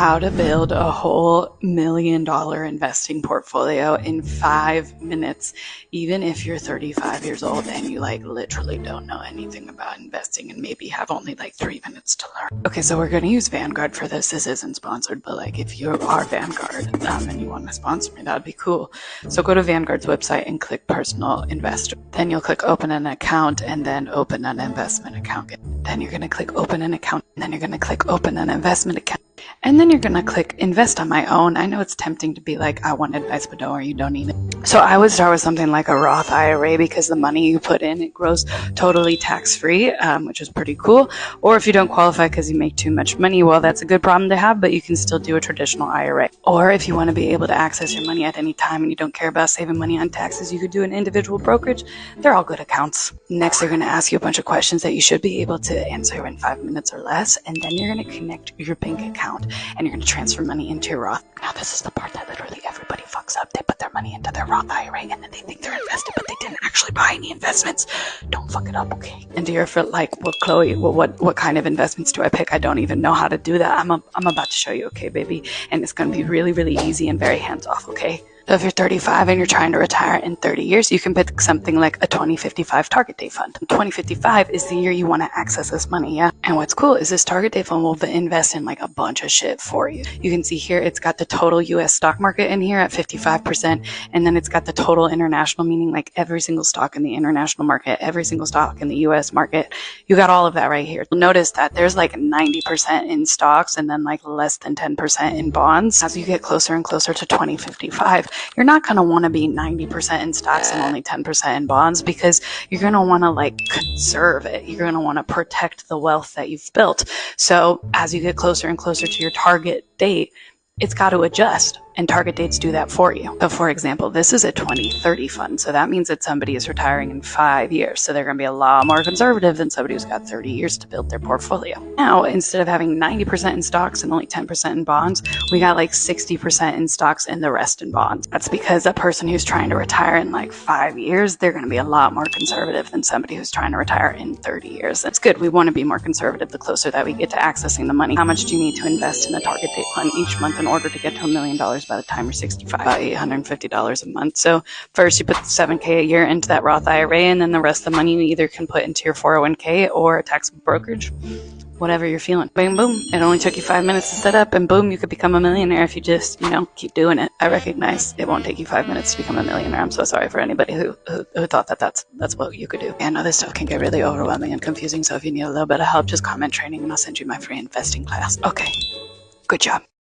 How to build a whole $1 million investing portfolio in 5 minutes, even if you're 35 years old and you literally don't know anything about investing and maybe have only 3 minutes to learn. Okay, so we're going to use Vanguard for this. This isn't sponsored, but if you are Vanguard and you want to sponsor me, that would be cool. So go to Vanguard's website and click personal investor. Then you'll click open an account and then open an investment account. Then you're going to click open an account and then you're going to click open an investment account. And then you're going to click invest on my own. I know it's tempting to be I want advice, but don't worry, you don't need it. So I would start with something like a Roth IRA because the money you put in, it grows totally tax-free, which is pretty cool. Or if you don't qualify because you make too much money, well, that's a good problem to have, but you can still do a traditional IRA. Or if you want to be able to access your money at any time and you don't care about saving money on taxes, you could do an individual brokerage. They're all good accounts. Next, they're going to ask you a bunch of questions that you should be able to answer in 5 minutes or less. And then you're going to connect your bank account and you're going to transfer money into your Roth. Now, this is the part that literally everybody fucks up. They put their money into their Roth IRA and then they think they're invested, but they didn't actually buy any investments. Don't fuck it up, okay? And do you ever well, Chloe, what kind of investments do I pick? I don't even know how to do that. I'm about to show you, okay, baby? And it's going to be really, really easy and very hands-off, okay? So if you're 35 and you're trying to retire in 30 years, you can pick something like a 2055 target date fund. 2055 is the year you want to access this money, yeah? And what's cool is this target date fund will invest in a bunch of shit for you. You can see here, it's got the total US stock market in here at 55%. And then it's got the total international, meaning every single stock in the international market, every single stock in the US market. You got all of that right here. Notice that there's 90% in stocks and then less than 10% in bonds. As you get closer and closer to 2055, you're not going to want to be 90% in stocks and only 10% in bonds because you're going to want to conserve it. You're going to want to protect the wealth that you've built. So as you get closer and closer to your target date, it's got to adjust. And target dates do that for you. So for example, this is a 2030 fund. So that means that somebody is retiring in 5 years. So they're going to be a lot more conservative than somebody who's got 30 years to build their portfolio. Now, instead of having 90% in stocks and only 10% in bonds, we got 60% in stocks and the rest in bonds. That's because a person who's trying to retire in 5 years, they're going to be a lot more conservative than somebody who's trying to retire in 30 years. That's good. We want to be more conservative the closer that we get to accessing the money. How much do you need to invest in a target date fund each month in order to get to $1 million by the time you're 65? About $850 a month. So first you put $7K a year into that Roth IRA, and then the rest of the money you either can put into your 401K or a taxable brokerage, whatever you're feeling. Bang, boom. It only took you 5 minutes to set up, and boom, you could become a millionaire if you just, keep doing it. I recognize it won't take you 5 minutes to become a millionaire. I'm so sorry for anybody who thought that that's what you could do. I know this stuff can get really overwhelming and confusing, so if you need a little bit of help, just comment training and I'll send you my free investing class. Okay, good job.